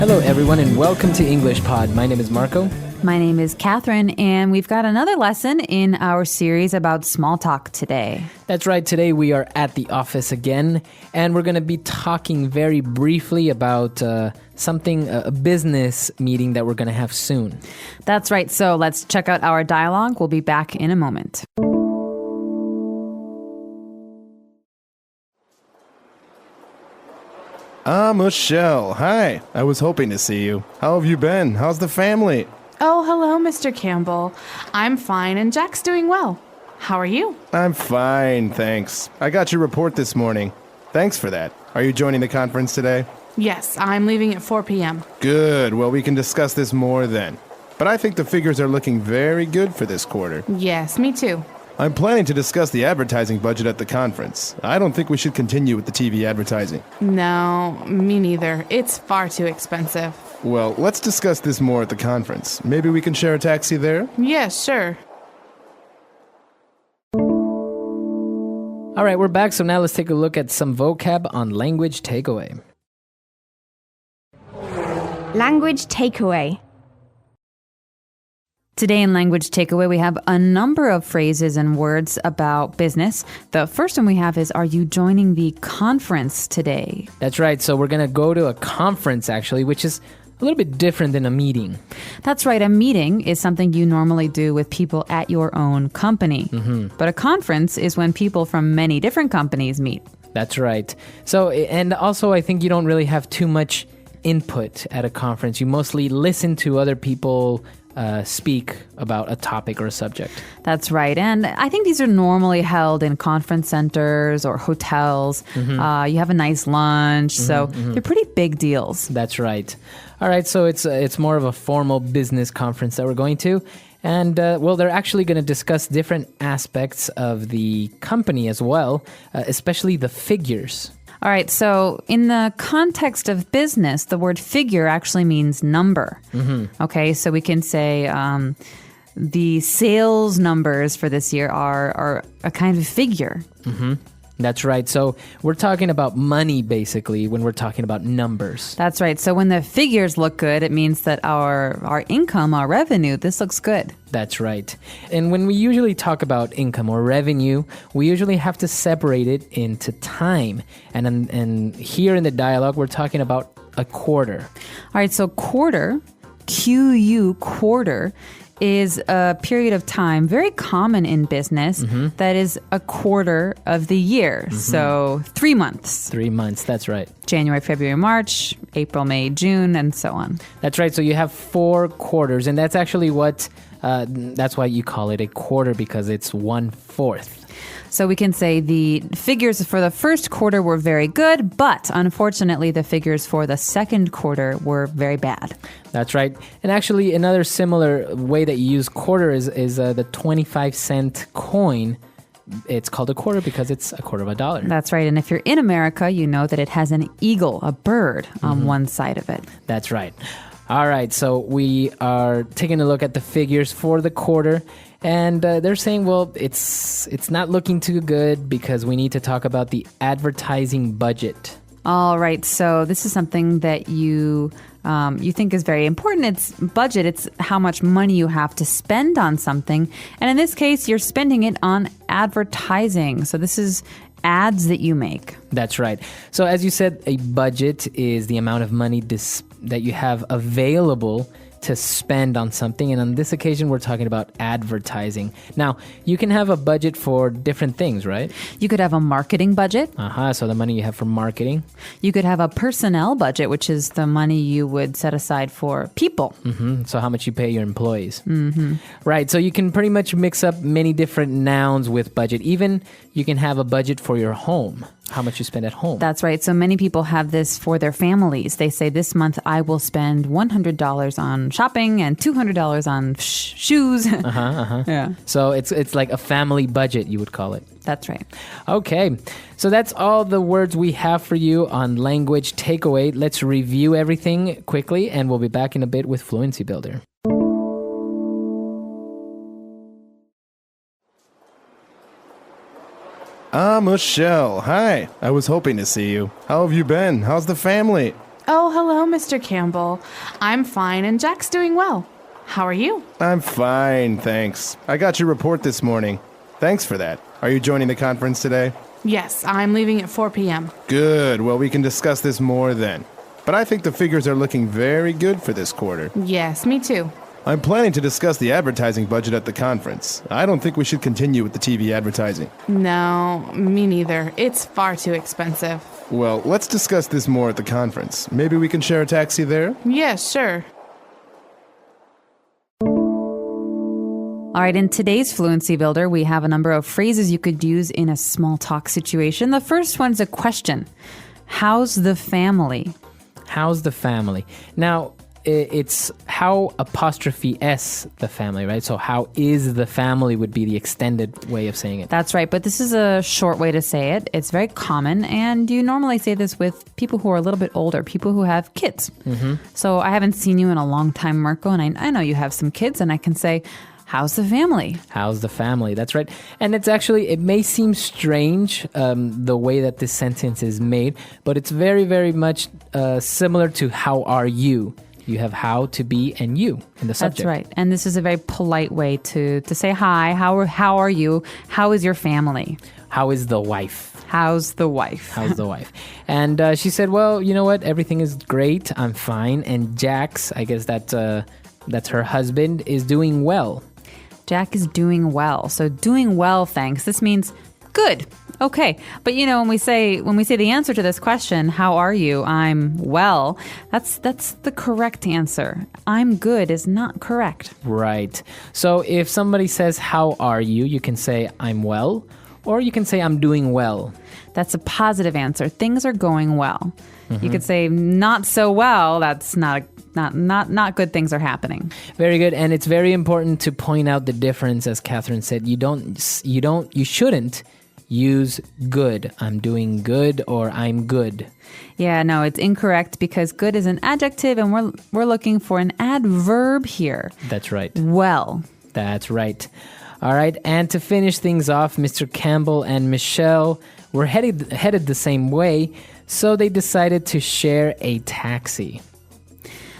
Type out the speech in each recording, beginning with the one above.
Hello, everyone, and welcome to English Pod. My name is Marco. My name is Catherine, and we've got another lesson in our series about small talk today. That's right. Today we are at the office again, and we're going to be talking very briefly about a business meeting that we're going to have soon. That's right. So let's check out our dialogue. We'll be back in a moment. Michelle. Hi. I was hoping to see you. How have you been? How's the family? Oh, hello, Mr. Campbell. I'm fine, and Jack's doing well. How are you? I'm fine, thanks. I got your report this morning. Thanks for that. Are you joining the conference today? Yes, I'm leaving at 4 p.m. Good. Well, we can discuss this more then. But I think the figures are looking very good for this quarter. Yes, me too. I'm planning to discuss the advertising budget at the conference. I don't think we should continue with the TV advertising. No, me neither. It's far too expensive. Well, let's discuss this more at the conference. Maybe we can share a taxi there? Yes, sure. All right, we're back. So now let's take a look at some vocab on language takeaway. Language takeaway. Today in Language Takeaway, we have a number of phrases and words about business. The first one we have is, are you joining the conference today? That's right. So we're going to go to a conference, actually, which is a little bit different than a meeting. That's right. A meeting is something you normally do with people at your own company. But a conference is when people from many different companies meet. That's right. So, and also I think you don't really have too much input at a conference. You mostly listen to other people speak about a topic or a subject. That's right. And I think these are normally held in conference centers or hotels. You have a nice lunch. So they're pretty big deals. That's right. All right. So it's more of a formal business conference that we're going to. And, well, they're actually going to discuss different aspects of the company as well, especially the figures. All right, so in the context of business, the word figure actually means number. Okay, so we can say the sales numbers for this year are a kind of figure. That's right. So we're talking about money, basically, when we're talking about numbers. That's right. So when the figures look good, it means that our income, our revenue, this looks good. That's right. And when we usually talk about income or revenue, we usually have to separate it into time. And here in the dialogue, we're talking about a quarter. All right, so quarter, Q-U, quarter, is a period of time very common in business that is a quarter of the year. So 3 months. 3 months, that's right. January, February, March, April, May, June, and so on. That's right. So you have 4 quarters, and that's actually that's why you call it a quarter, because it's 1/4. So we can say the figures for the first quarter were very good, but unfortunately the figures for the second quarter were very bad. That's right. And actually another similar way that you use quarter is the 25-cent coin. It's called a quarter because it's a quarter of a dollar. That's right. And if you're in America, you know that it has an eagle, a bird, on one side of it. That's right. All right, so we are taking a look at the figures for the quarter, and they're saying, well, it's not looking too good because we need to talk about the advertising budget. All right, so this is something that you think is very important. It's budget. It's how much money you have to spend on something. And in this case, you're spending it on advertising. So this is ads that you make. That's right. So as you said, a budget is the amount of money that you have available to spend on something. And on this occasion, we're talking about advertising. Now, you can have a budget for different things, right? You could have a marketing budget. So the money you have for marketing. You could have a personnel budget, which is the money you would set aside for people. So how much you pay your employees. Right. So you can pretty much mix up many different nouns with budget. Even you can have a budget for your home. How much you spend at home. That's right. So many people have this for their families. They say, this month I will spend $100 on shopping and $200 on shoes. Yeah. So it's like a family budget, you would call it. That's right. Okay. So that's all the words we have for you on Language Takeaway. Let's review everything quickly, and we'll be back in a bit with Fluency Builder. Michelle. Hi. I was hoping to see you. How have you been? How's the family? Oh, hello, Mr. Campbell. I'm fine, and Jack's doing well. How are you? I'm fine, thanks. I got your report this morning. Thanks for that. Are you joining the conference today? Yes, I'm leaving at 4 p.m. Good. Well, we can discuss this more then. But I think the figures are looking very good for this quarter. Yes, me too. I'm planning to discuss the advertising budget at the conference. I don't think we should continue with the TV advertising. No, me neither. It's far too expensive. Well, let's discuss this more at the conference. Maybe we can share a taxi there? Yes, sure. All right, in today's Fluency Builder, we have a number of phrases you could use in a small talk situation. The first one's a question. How's the family? How's the family? Now, it's how apostrophe S the family, right? So how is the family would be the extended way of saying it. That's right, but this is a short way to say it. It's very common, and you normally say this with people who are a little bit older, people who have kids. So I haven't seen you in a long time, Marco, and I know you have some kids, and I can say, how's the family? How's the family? That's right. And it's actually, it may seem strange the way that this sentence is made, but it's very, very much similar to how are you? You have how to be and you in the subject. That's right. And this is a very polite way to say hi. How are you? How is your family? How is the wife? How's the wife? How's the wife? And she said, well, you know what? Everything is great. I'm fine. And Jax, I guess that's her husband, is doing well. Jack is doing well. So doing well, thanks. This means good. Okay. But you know, when we say the answer to this question, how are you? I'm well. That's the correct answer. I'm good is not correct. Right. So if somebody says, how are you? You can say, I'm well, or you can say, I'm doing well. That's a positive answer. Things are going well. You could say not so well. That's not good things are happening. Very good. And it's very important to point out the difference, as Catherine said. You shouldn't use good. I'm doing good or I'm good. Yeah, no, it's incorrect because good is an adjective and we're looking for an adverb here. That's right. Well. That's right. All right. And to finish things off, Mr. Campbell and Michelle were headed the same way, so they decided to share a taxi.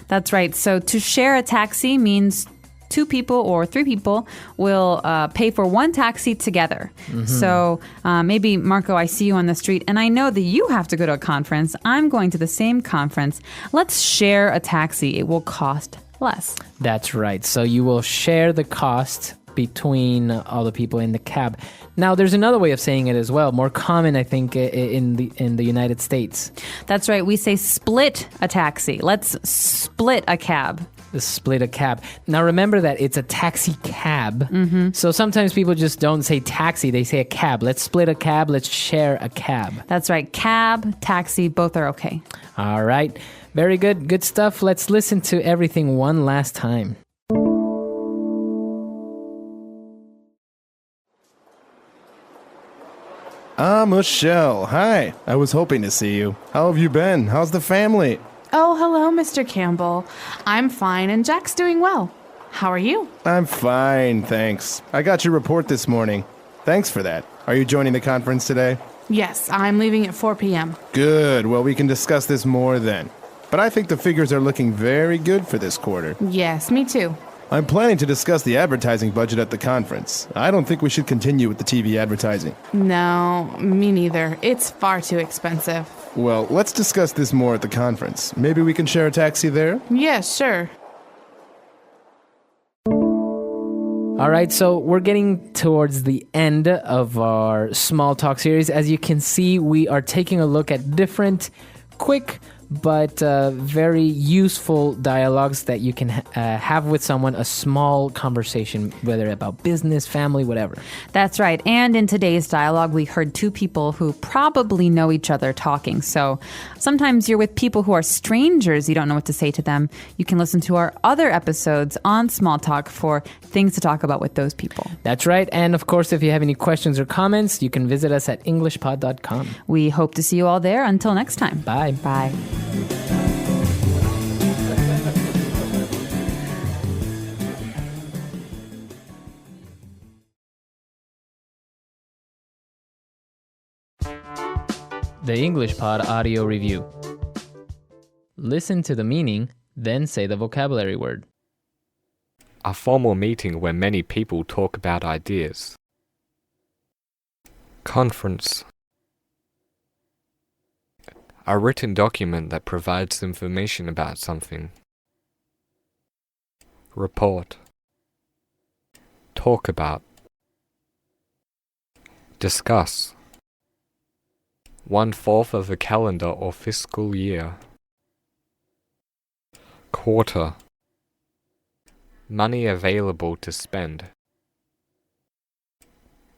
That's right. So to share a taxi means 2 people or 3 people will pay for one taxi together. So maybe, Marco, I see you on the street and I know that you have to go to a conference. I'm going to the same conference. Let's share a taxi. It will cost less. That's right. So you will share the cost between all the people in the cab. Now, there's another way of saying it as well, more common, I think, in the United States. That's right. We say split a taxi. Let's split a cab. Split a cab. Now, remember that it's a taxi cab. So sometimes people just don't say taxi, they say a cab. Let's split a cab. Let's share a cab. That's right. Cab, taxi, both are okay. All right. Very good. Good stuff. Let's listen to everything one last time. Michelle. Hi. I was hoping to see you. How have you been? How's the family? Oh, hello, Mr. Campbell. I'm fine, and Jack's doing well. How are you? I'm fine, thanks. I got your report this morning. Thanks for that. Are you joining the conference today? Yes, I'm leaving at 4 p.m. Good. Well, we can discuss this more then. But I think the figures are looking very good for this quarter. Yes, me too. I'm planning to discuss the advertising budget at the conference. I don't think we should continue with the TV advertising. No, me neither. It's far too expensive. Well, let's discuss this more at the conference. Maybe we can share a taxi there? Yes, sure. All right, so we're getting towards the end of our small talk series. As you can see, we are taking a look at different quick but very useful dialogues that you can have with someone, a small conversation, whether about business, family, whatever. That's right. And in today's dialogue, we heard 2 people who probably know each other talking. So sometimes you're with people who are strangers. You don't know what to say to them. You can listen to our other episodes on Small Talk for things to talk about with those people. That's right. And of course, if you have any questions or comments, you can visit us at Englishpod.com. We hope to see you all there. Until next time. Bye. Bye. The English Pod Audio Review. Listen to the meaning, then say the vocabulary word. A formal meeting where many people talk about ideas. Conference. A written document that provides information about something. Report. Talk about. Discuss. 1/4 of a calendar or fiscal year. Quarter. Money available to spend.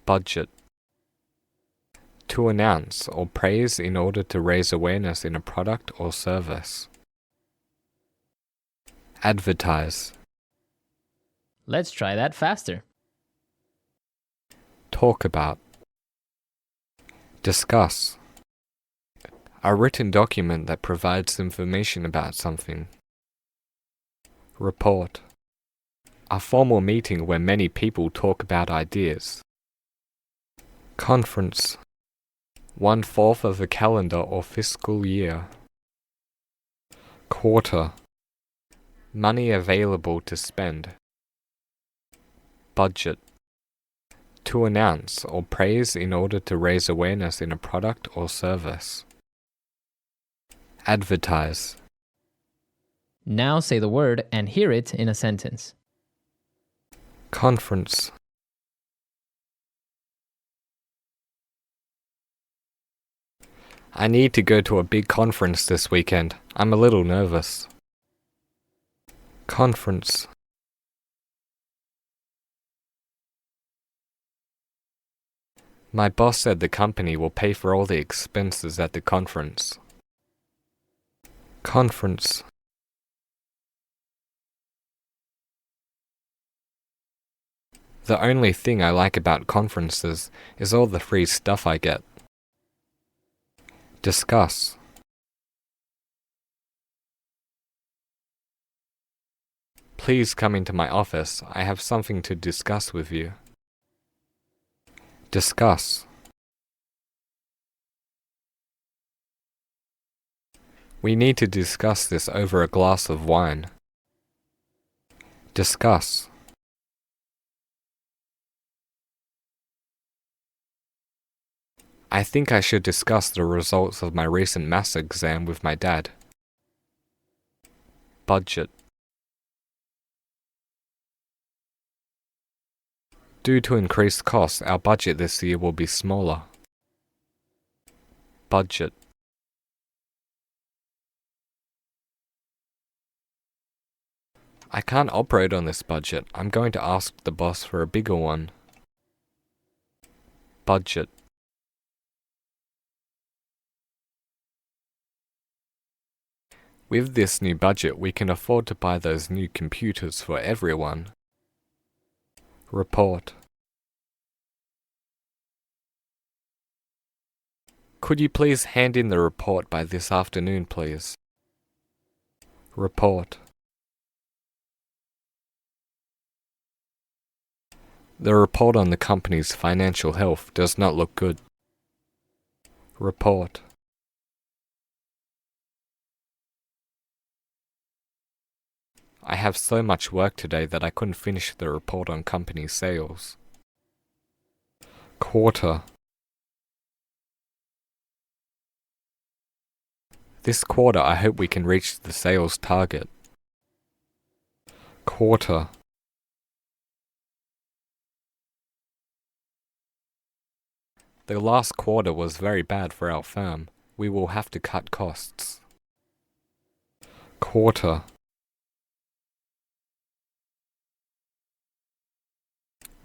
Budget. To announce or praise in order to raise awareness in a product or service. Advertise. Let's try that faster. Talk about. Discuss. A written document that provides information about something. Report. A formal meeting where many people talk about ideas. Conference. 1/4 of a calendar or fiscal year. Quarter. Money available to spend. Budget. To announce or praise in order to raise awareness in a product or service. Advertise. Now say the word and hear it in a sentence. Conference. I need to go to a big conference this weekend. I'm a little nervous. Conference. My boss said the company will pay for all the expenses at the conference. Conference. The only thing I like about conferences is all the free stuff I get. Discuss. Please come into my office. I have something to discuss with you. Discuss. We need to discuss this over a glass of wine. Discuss. I think I should discuss the results of my recent maths exam with my dad. Budget. Due to increased costs, our budget this year will be smaller. Budget. I can't operate on this budget. I'm going to ask the boss for a bigger one. Budget. With this new budget, we can afford to buy those new computers for everyone. Report. Could you please hand in the report by this afternoon, please? Report. The report on the company's financial health does not look good. Report. I have so much work today that I couldn't finish the report on company sales. Quarter. This quarter I hope we can reach the sales target. Quarter. The last quarter was very bad for our firm. We will have to cut costs. Quarter.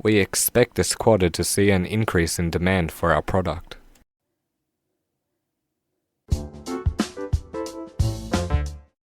We expect this quarter to see an increase in demand for our product.